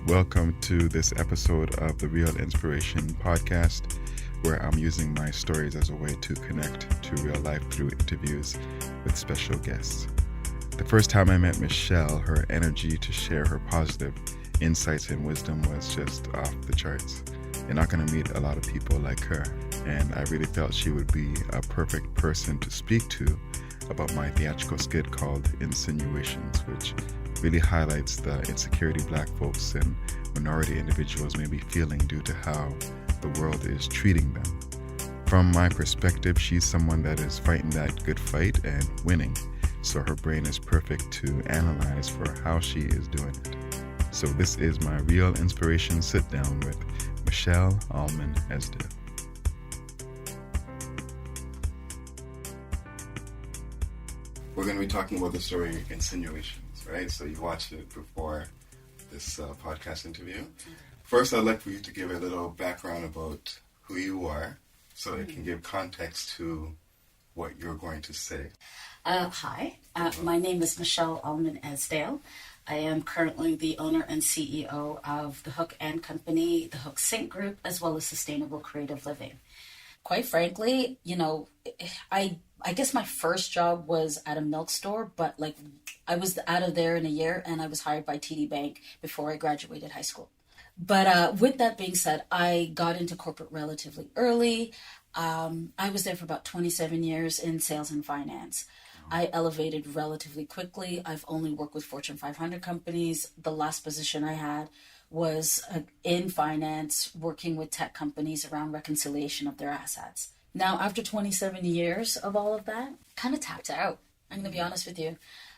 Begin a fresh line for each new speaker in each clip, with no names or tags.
Welcome to this episode of the Real Inspiration podcast, where I'm using my stories as a way to connect to real life through interviews with special guests. The first time I met Michelle, her energy to share her positive insights and wisdom was just off the charts. You're not going to meet a lot of people like her, and I really felt she would be a perfect person to speak to about my theatrical skit called Insinuations, which really highlights the insecurity Black folks and minority individuals may be feeling due to how the world is treating them. From my perspective, she's someone that is fighting that good fight and winning, so her brain is perfect to analyze for how she is doing it. So this is my Real Inspiration sit down with Michelle Allman-Esdaille. We're going to be talking about the story Insinuations, right? So you watched it before this podcast interview. First, I'd like for you to give a little background about who you are so it can give context to what you're going to say.
Hi, my name is Michelle Allman-Esdaille. I am currently the owner and CEO of the Hook and Company, the Hook Sync Group, as well as Sustainable Creative Living. Quite frankly, I guess my first job was at a milk store, but I was out of there in a year and I was hired by TD Bank before I graduated high school. But with that being said, I got into corporate relatively early. I was there for about 27 years in sales and finance. I elevated relatively quickly. I've only worked with Fortune 500 companies. The last position I had was in finance, working with tech companies around reconciliation of their assets. Now, after 27 years of all of that, kind of tapped out. I'm going to be honest with you.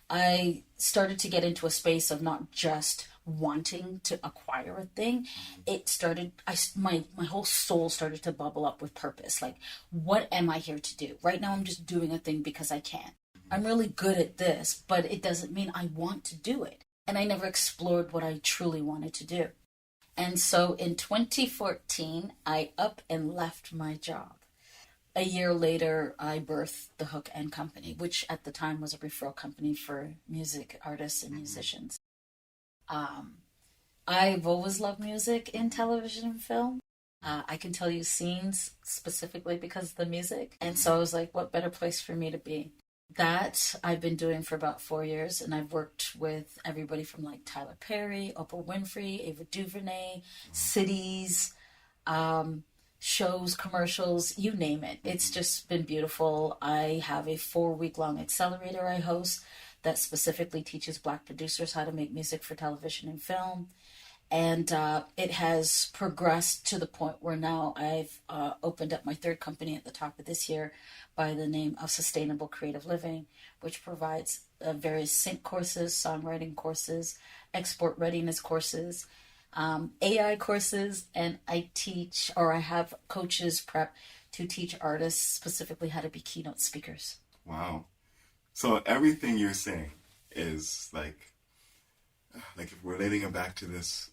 I started to get into a space of not just wanting to acquire a thing. It started, my whole soul started to bubble up with purpose. Like, what am I here to do? Right now, I'm just doing a thing because I can. I'm really good at this, but it doesn't mean I want to do it. And I never explored what I truly wanted to do. And so in 2014, I up and left my job. A year later, I birthed the Hook and Company, which at the time was a referral company for music artists and musicians. I've always loved music in television and film. I can tell you scenes specifically because of the music. And so I was like, what better place for me to be? That I've been doing for about 4 years, and I've worked with everybody from like Tyler Perry, Oprah Winfrey, Ava DuVernay, cities, shows, commercials, you name it. It's just been beautiful. I have a 4-week-long accelerator I host that specifically teaches Black producers how to make music for television and film. And it has progressed to the point where now I've opened up my third company at the top of this year by the name of Sustainable Creative Living, which provides various sync courses, songwriting courses, export readiness courses, AI courses, and I have coaches prep to teach artists specifically how to be keynote speakers.
Wow. So everything you're saying is like if we're relating it back to this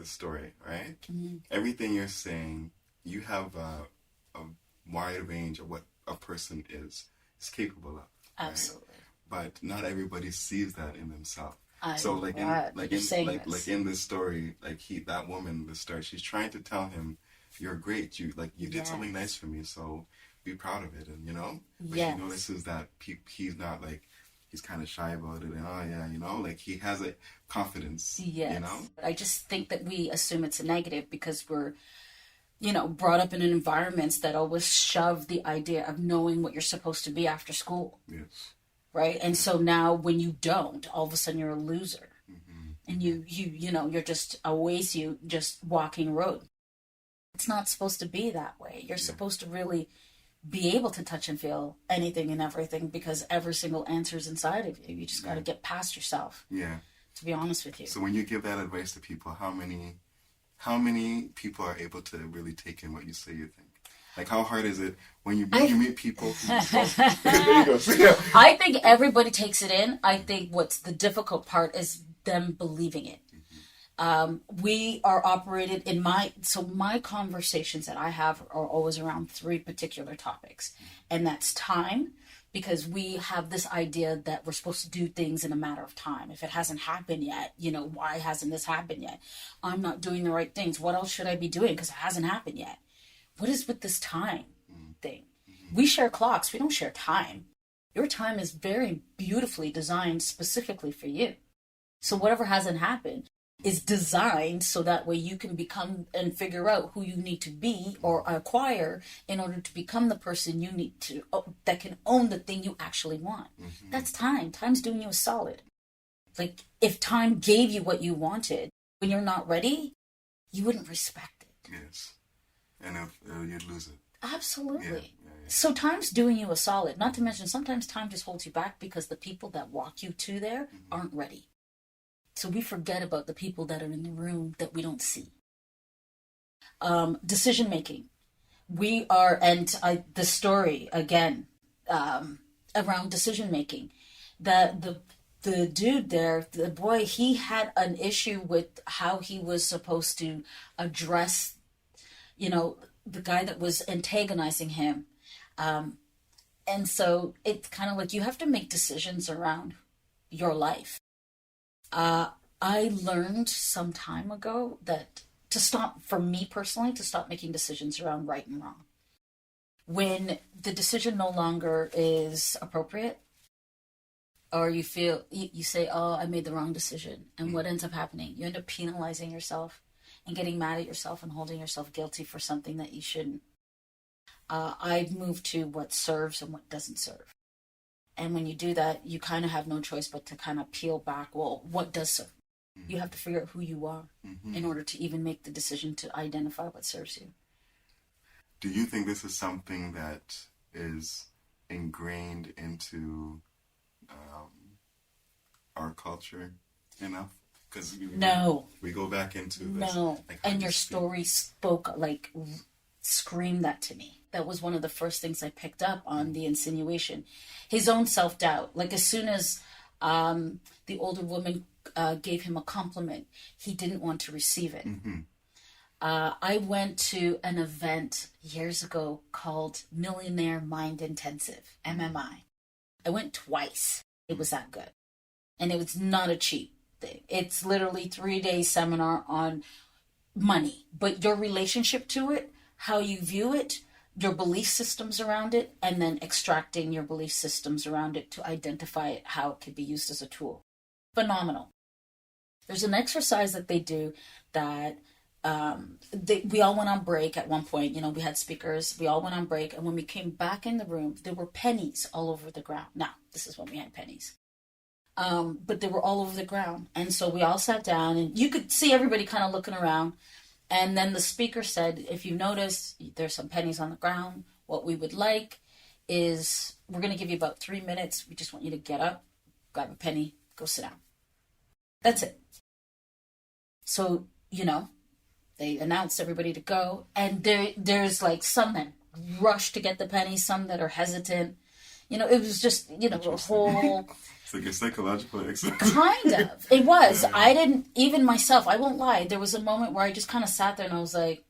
story, right? Mm-hmm. Everything you're saying, you have a wide range of what a person is capable of.
Absolutely.
Right? But not everybody sees that in themselves. So in this story, that woman, the star, she's trying to tell him, you're great. You did something nice for me, so be proud of it, and But she notices that he's not he's kind of shy about it, and he has a confidence.
Yes. I just think that we assume it's a negative because we're, brought up in environments that always shove the idea of knowing what you're supposed to be after school.
Yes.
Right? And so now when you don't, all of a sudden you're a loser. Mm-hmm. And you're just a waste, you just walking road. It's not supposed to be that way. You're supposed to really be able to touch and feel anything and everything because every single answer is inside of you. You just got to get past yourself.
Yeah.
To be honest with you.
So when you give that advice to people, how many people are able to really take in what you say you think? How hard is it when you meet people?
I think everybody takes it in. I think what's the difficult part is them believing it. We are operated in my conversations that I have are always around 3 particular topics, and that's time, because we have this idea that we're supposed to do things in a matter of time. If it hasn't happened yet, why hasn't this happened yet? I'm not doing the right things. What else should I be doing because it hasn't happened yet? What is with this time thing? We share clocks. We don't share time. Your time is very beautifully designed specifically for you. So whatever hasn't happened is designed so that way you can become and figure out who you need to be or acquire in order to become the person you need to, that can own the thing you actually want. That's time. Time's doing you a solid. Like, if time gave you what you wanted, when you're not ready, you wouldn't respect it.
Yes. And if, you'd lose it.
Absolutely.
Yeah.
So time's doing you a solid. Not to mention, sometimes time just holds you back because the people that walk you to there aren't ready. So we forget about the people that are in the room that we don't see. Decision making. The story again around decision making. The dude there, the boy, he had an issue with how he was supposed to address, the guy that was antagonizing him. And so it's kind of like you have to make decisions around your life. I learned some time ago that for me personally, to stop making decisions around right and wrong. When the decision no longer is appropriate, or you feel, you say, oh, I made the wrong decision. And what ends up happening? You end up penalizing yourself and getting mad at yourself and holding yourself guilty for something that you shouldn't. I've moved to what serves and what doesn't serve. And when you do that, you kind of have no choice but to kind of peel back, well, what does serve? You have to figure out who you are in order to even make the decision to identify what serves you.
Do you think this is something that is ingrained into our culture enough? Because we go back into this.
No, and your story screamed that to me. That was one of the first things I picked up on, the insinuation. His own self-doubt. Like, as soon as the older woman gave him a compliment, he didn't want to receive it. I went to an event years ago called Millionaire Mind Intensive, MMI. I went twice. It was that good. And it was not a cheap thing. It's literally 3-day seminar on money, but your relationship to it, how you view it, your belief systems around it, and then extracting your belief systems around it to identify it, how it could be used as a tool. Phenomenal. There's an exercise that they do that we all went on break at one point. We had speakers. We all went on break. And when we came back in the room, there were pennies all over the ground. Now, this is when we had pennies. But they were all over the ground. And so we all sat down, and you could see everybody kind of looking around. And then the speaker said, if you notice, there's some pennies on the ground. What we would like is, we're going to give you about 3 minutes. We just want you to get up, grab a penny, go sit down. That's it. So, they announced everybody to go. And there's like some that rush to get the pennies, some that are hesitant. It was just, a whole...
It's like a psychological exercise.
Kind of. It was. I didn't, even myself, I won't lie. There was a moment where I just kind of sat there and I was like,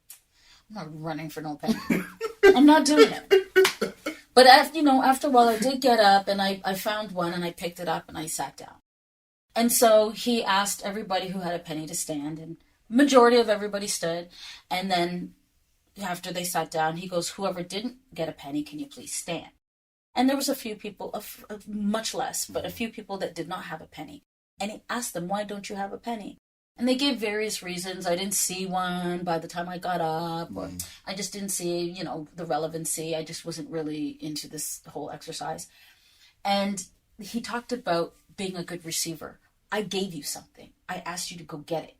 I'm not running for no penny. I'm not doing it. But, after a while, I did get up and I found one and I picked it up and I sat down. And so he asked everybody who had a penny to stand, and majority of everybody stood. And then after they sat down, he goes, whoever didn't get a penny, can you please stand? And there was a few people, much less, but a few people that did not have a penny. And he asked them, why don't you have a penny? And they gave various reasons. I didn't see one by the time I got up, or I just didn't see, the relevancy. I just wasn't really into this whole exercise. And he talked about being a good receiver. I gave you something. I asked you to go get it.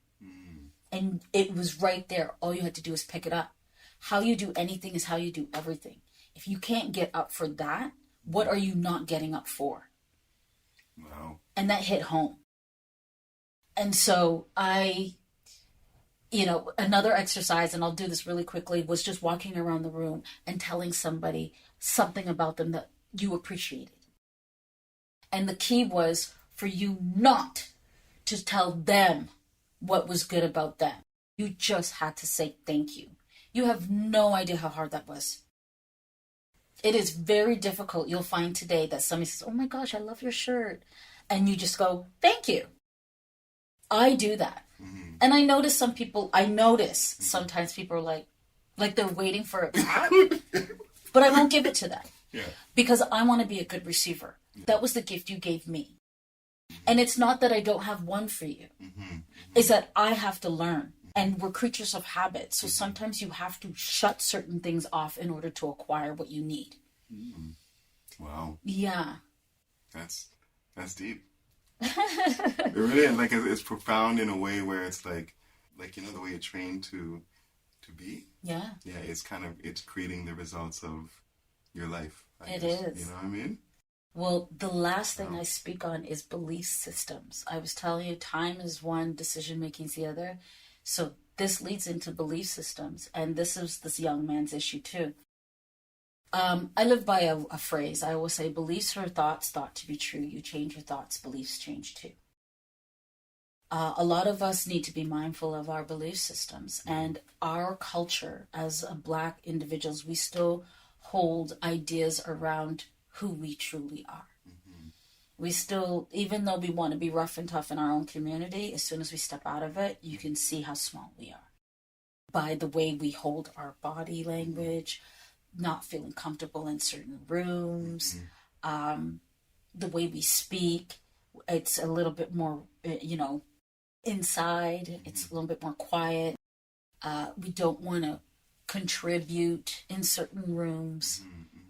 And it was right there. All you had to do is pick it up. How you do anything is how you do everything. If you can't get up for that, what are you not getting up for?
Wow.
And that hit home. And so another exercise, and I'll do this really quickly, was just walking around the room and telling somebody something about them that you appreciated. And the key was for you not to tell them what was good about them. You just had to say thank you. You have no idea how hard that was. It is very difficult. You'll find today that somebody says, "Oh my gosh, I love your shirt." And you just go, "Thank you." I do that.
Mm-hmm.
And I notice sometimes people are like they're waiting for it, but I won't give it to them.
Yeah.
Because I want to be a good receiver. Yeah. That was the gift you gave me. Mm-hmm. And it's not that I don't have one for you.
Mm-hmm.
It's that I have to learn. And we're creatures of habit. So sometimes you have to shut certain things off in order to acquire what you need.
Mm. Wow.
Yeah.
That's deep. It really is, like, it's profound in a way where it's like the way you're trained to be.
Yeah.
Yeah, it's creating the results of your life.
I guess. Is.
You know what I mean?
Well, the last thing I speak on is belief systems. I was telling you, time is one, decision making is the other. So this leads into belief systems, and this is this young man's issue too. I live by a phrase. I always say, beliefs are thoughts thought to be true. You change your thoughts, beliefs change too. A lot of us need to be mindful of our belief systems, and our culture as Black individuals, we still hold ideas around who we truly are. Mm-hmm. We still, even though we want to be rough and tough in our own community, as soon as we step out of it, you can see how small we are. By the way we hold our body language, not feeling comfortable in certain rooms, the way we speak, it's a little bit more, inside, it's a little bit more quiet. We don't want to contribute in certain rooms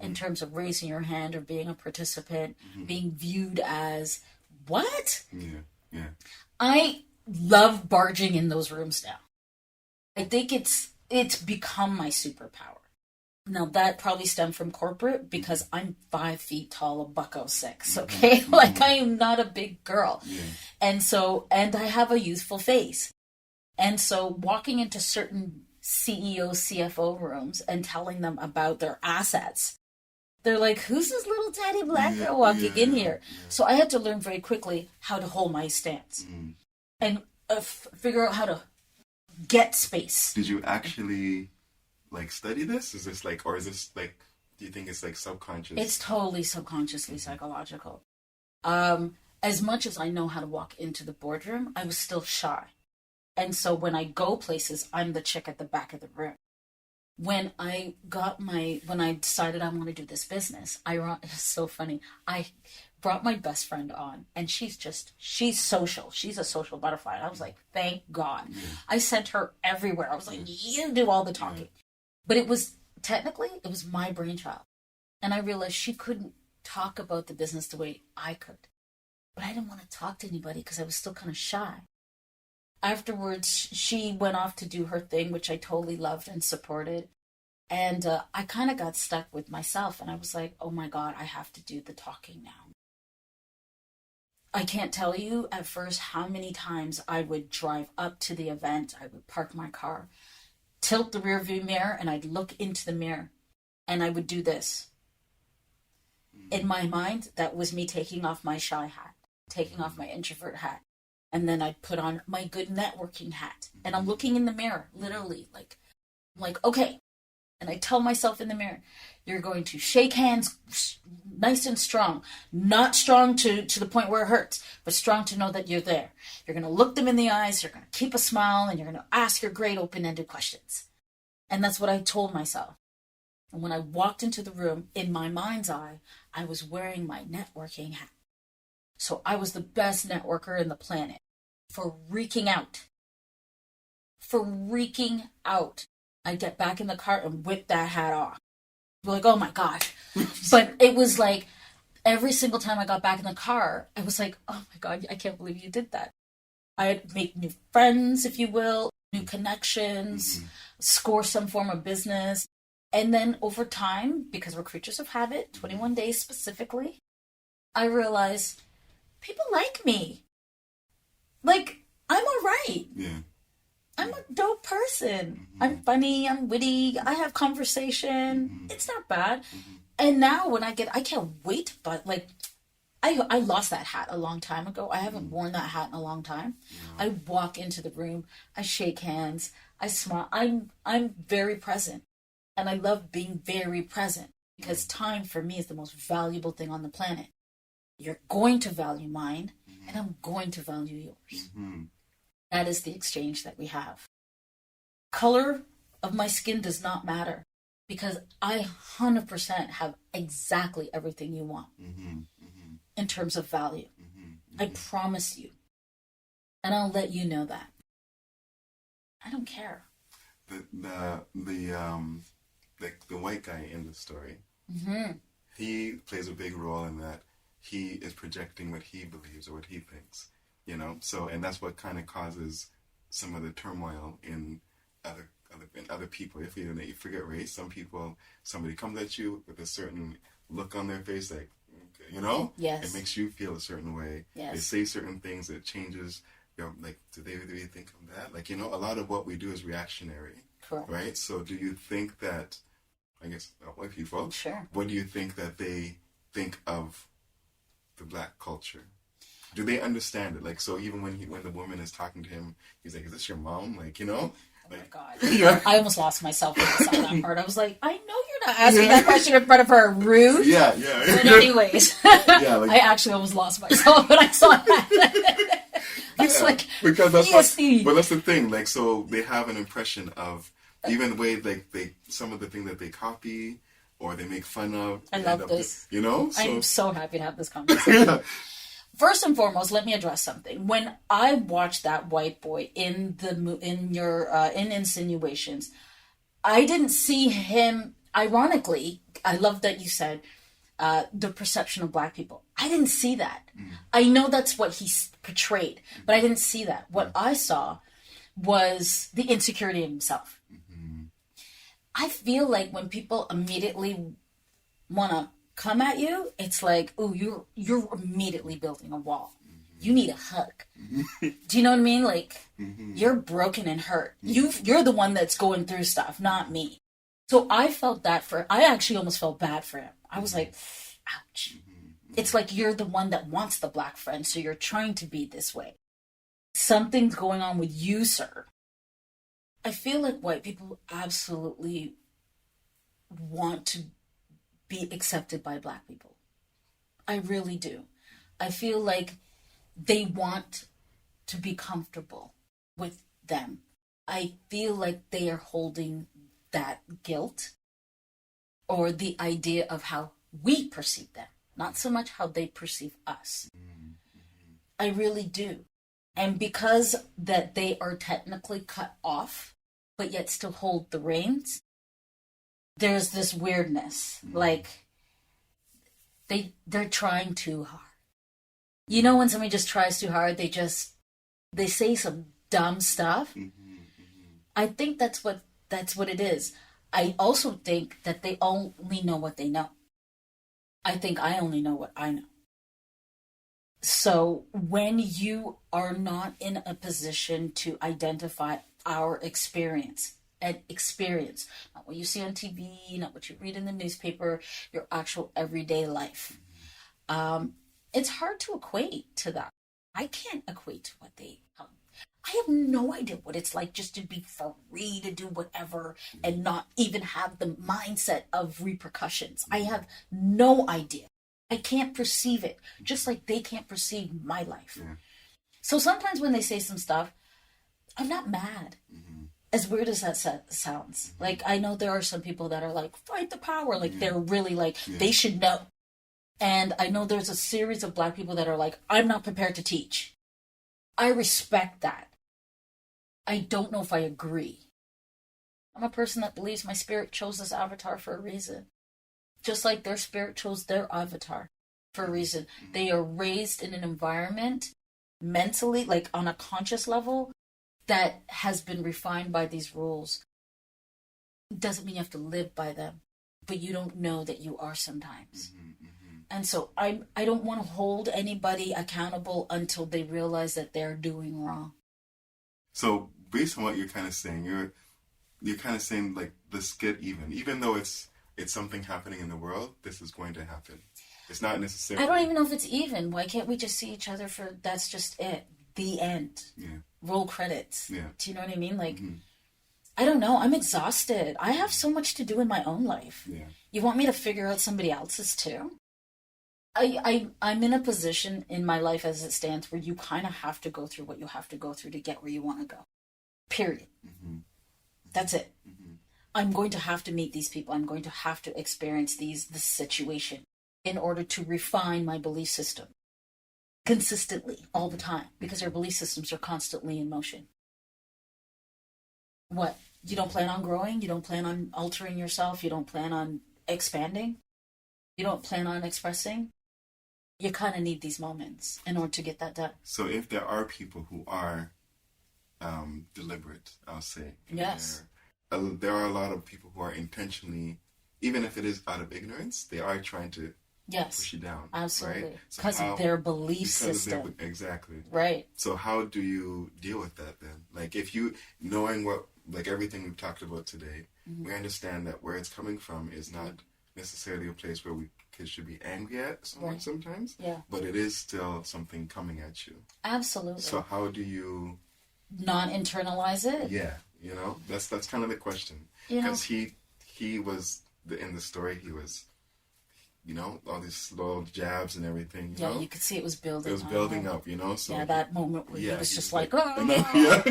in terms of raising your hand or being a participant, being viewed as, what?
Yeah.
I love barging in those rooms now. I think it's become my superpower. Now that probably stemmed from corporate because I'm 5 feet tall, $106, okay? Like I am not a big girl. Yeah. And I have a youthful face. And so walking into certain CEO, CFO rooms and telling them about their assets, they're like, who's this little tiny Black girl walking in here? Yeah. So I had to learn very quickly how to hold my stance and figure out how to get space.
Did you actually study this? Is this or is this do you think it's subconscious?
It's totally subconsciously psychological. As much as I know how to walk into the boardroom, I was still shy. And so when I go places, I'm the chick at the back of the room. When I decided I want to do this business, it's so funny. I brought my best friend on, and she's social. She's a social butterfly. And I was like, thank God. Yeah. I sent her everywhere. I was like, you do all the talking. Yeah. But it was my brainchild. And I realized she couldn't talk about the business the way I could. But I didn't want to talk to anybody because I was still kind of shy. Afterwards, she went off to do her thing, which I totally loved and supported. And I kind of got stuck with myself. And I was like, oh my God, I have to do the talking now. I can't tell you at first how many times I would drive up to the event. I would park my car, tilt the rear view mirror, and I'd look into the mirror. And I would do this. In my mind, that was me taking off my shy hat, taking off my introvert hat. And then I'd put on my good networking hat. And I'm looking in the mirror, literally, like, okay. And I tell myself in the mirror, you're going to shake hands nice and strong. Not strong to the point where it hurts, but strong to know that you're there. You're going to look them in the eyes, you're going to keep a smile, and you're going to ask your great open-ended questions. And that's what I told myself. And when I walked into the room, in my mind's eye, I was wearing my networking hat. So I was the best networker in the planet for freaking out. I'd get back in the car and whip that hat off. We're like, oh my God. But it was like every single time I got back in the car, I was like, oh my God, I can't believe you did that. I'd make new friends, if you will, new connections, score some form of business. And then over time, because we're creatures of habit, 21 days specifically, I realized people like me. I'm all right. Yeah. I'm a dope person. I'm funny. I'm witty. I have conversation. It's not bad. And now when I can't wait, but I lost that hat a long time ago. I haven't worn that hat in a long time. I walk into the room. I shake hands. I smile. I'm very present. And I love being very present Because time for me is the most valuable thing on the planet. You're going to value mine, and I'm going to value yours. That is the exchange that we have. Color of my skin does not matter, because I 100% have exactly everything you want in terms of value. I promise you. And I'll let you know that. I don't care.
The white guy in the story, he plays a big role in that. He is projecting what he believes or what he thinks, you know. So, and that's what kind of causes some of the turmoil in other people. If you forget race, somebody comes at you with a certain look on their face, like, you know,
yes,
it makes you feel a certain way.
Yes.
They say certain things that changes your, like, do they really think of that? Like, you know, a lot of what we do is reactionary.
Correct.
Right? So do you think that, I guess, white people,
sure,
what do you think that they think of the black culture? Do they understand it? Like, so even when the woman is talking to him, he's like, is this your mom? Like, you know?
Oh
like,
my God.
Yeah.
I almost lost myself when I saw that part. I was like, I know you're not asking that question in front of her. Rude.
Yeah.
But anyways,
yeah, like,
I actually almost lost myself when I saw that. I was like,
because that's
PSC.
but that's the thing. Like, so they have an impression of even the way, like, some of the things that they copy or they make fun of.
I love this.
You know? So,
I'm so happy to have this conversation.
yeah.
First and foremost, let me address something. When I watched that white boy in Insinuations, I didn't see him. Ironically, I love that you said the perception of black people. I didn't see that. I know that's what he portrayed, but I didn't see that. What I saw was the insecurity in himself. I feel like when people immediately want to come at you, it's like, oh, you're immediately building a wall. You need a hug. Do you know what I mean? Like, you're broken and hurt. You're the one that's going through stuff, not me. So I felt that I actually almost felt bad for him. I was like, ouch. It's like you're the one that wants the black friend, so you're trying to be this way. Something's going on with you, sir. I feel like white people absolutely want to be accepted by black people. I really do. I feel like they want to be comfortable with them. I feel like they are holding that guilt or the idea of how we perceive them, not so much how they perceive us. I really do. And because that they are technically cut off, but yet still hold the reins, there's this weirdness. Like, they're trying too hard. You know, when somebody just tries too hard, they say some dumb stuff. I think that's what it is. I also think that they only know what they know. I think I only know what I know. So when you are not in a position to identify our experience, not what you see on TV, not what you read in the newspaper, your actual everyday life, it's hard to equate to that. I can't equate to what they I have no idea what it's like just to be free to do whatever and not even have the mindset of repercussions. I have no idea. I can't perceive it, just like they can't perceive my life. Yeah. So sometimes when they say some stuff, I'm not mad. As weird as that sounds. Like, I know there are some people that are like, fight the power. Like, they're really like, they should know. And I know there's a series of black people that are like, I'm not prepared to teach. I respect that. I don't know if I agree. I'm a person that believes my spirit chose this avatar for a reason. Just like their spirit chose their avatar for a reason. They are raised in an environment mentally, like on a conscious level, that has been refined by these rules. It doesn't mean you have to live by them, but you don't know that you are sometimes. And so I don't want to hold anybody accountable until they realize that they're doing wrong. So based on what you're kind of saying, you're kind of saying, like, let's get even though it's something happening in the world, this is going to happen. It's not necessarily. I don't even know if it's even. Why can't we just see each other for that's just it? The end. Yeah. Roll credits. Yeah. Do you know what I mean? Like, I don't know. I'm exhausted. I have so much to do in my own life.
Yeah.
You want me to figure out somebody else's too? I'm in a position in my life as it stands where you kind of have to go through what you have to go through to get where you want to go. Period.
Mm-hmm.
That's it.
Mm-hmm.
I'm going to have to meet these people. I'm going to have to experience this situation in order to refine my belief system consistently all the time, because our belief systems are constantly in motion. What? You don't plan on growing? You don't plan on altering yourself? You don't plan on expanding? You don't plan on expressing? You kind of need these moments in order to get that done.
So if there are people who are deliberate, I'll say.
Yes.
There are a lot of people who are intentionally, even if it is out of ignorance, they are trying to push you down.
Absolutely.
Right?
Because of their belief system.
Exactly.
Right.
So how do you deal with that then? Like if you, knowing what, like everything we've talked about today, we understand that where it's coming from is not necessarily a place where we should be angry at someone sometimes.
Yeah.
But it is still something coming at you.
Absolutely.
So how do you
not internalize it?
Yeah, you know, that's kind of the question. Because he was in the story. He was, you know, all these little jabs and everything. You know?
You could see it was building.
It was building up, you know. So
that moment where he was just like, oh.
right.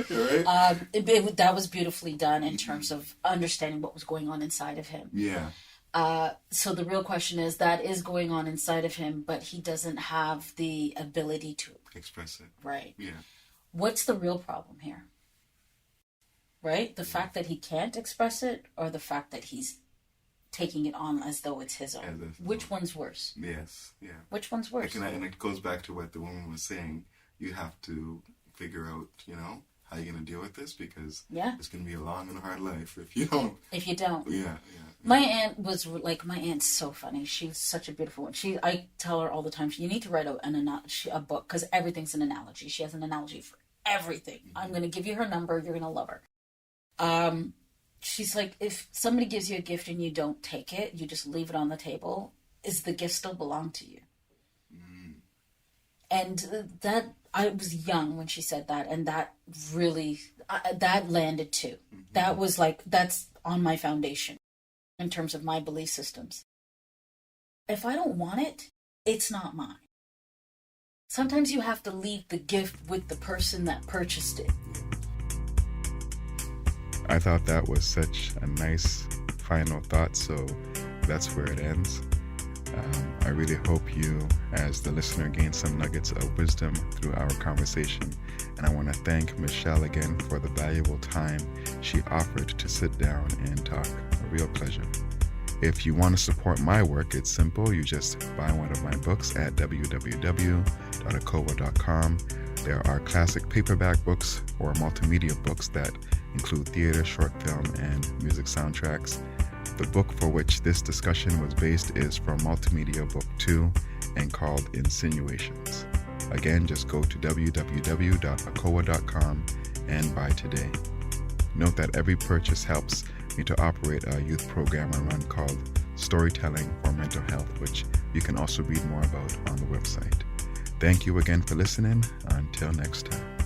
That was beautifully done in terms of understanding what was going on inside of him.
Yeah.
So the real question is that is going on inside of him, but he doesn't have the ability to
express it.
Right.
Yeah.
What's the real problem here? Right? The fact that he can't express it, or the fact that he's taking it on as though it's his own? Which one's worse?
Yes. Yeah.
Which one's worse?
And it goes back to what the woman was saying. You have to figure out, you know, how you're going to deal with this, because it's going to be a long and hard life if you don't. Yeah.
My aunt's so funny. She's such a beautiful one. I tell her all the time, you need to write a book, because everything's an analogy. She has an analogy for everything. I'm going to give you her number. You're going to love her. She's like, if somebody gives you a gift and you don't take it, you just leave it on the table, is the gift still belong to you? And that, I was young when she said that, and that really, that landed too. That was like, that's on my foundation in terms of my belief systems. If I don't want it, it's not mine. Sometimes you have to leave the gift with the person that purchased it.
I thought that was such a nice final thought, so that's where it ends. I really hope you, as the listener, gain some nuggets of wisdom through our conversation. And I want to thank Michelle again for the valuable time she offered to sit down and talk. A real pleasure. If you want to support my work, it's simple. You just buy one of my books at www.akowa.com. There are classic paperback books or multimedia books that include theater, short film, and music soundtracks. The book for which this discussion was based is from Multimedia Book 2 and called Insinuations. Again, just go to www.akowa.com and buy today. Note that every purchase helps me to operate a youth program I run called Storytelling for Mental Health, which you can also read more about on the website. Thank you again for listening. Until next time.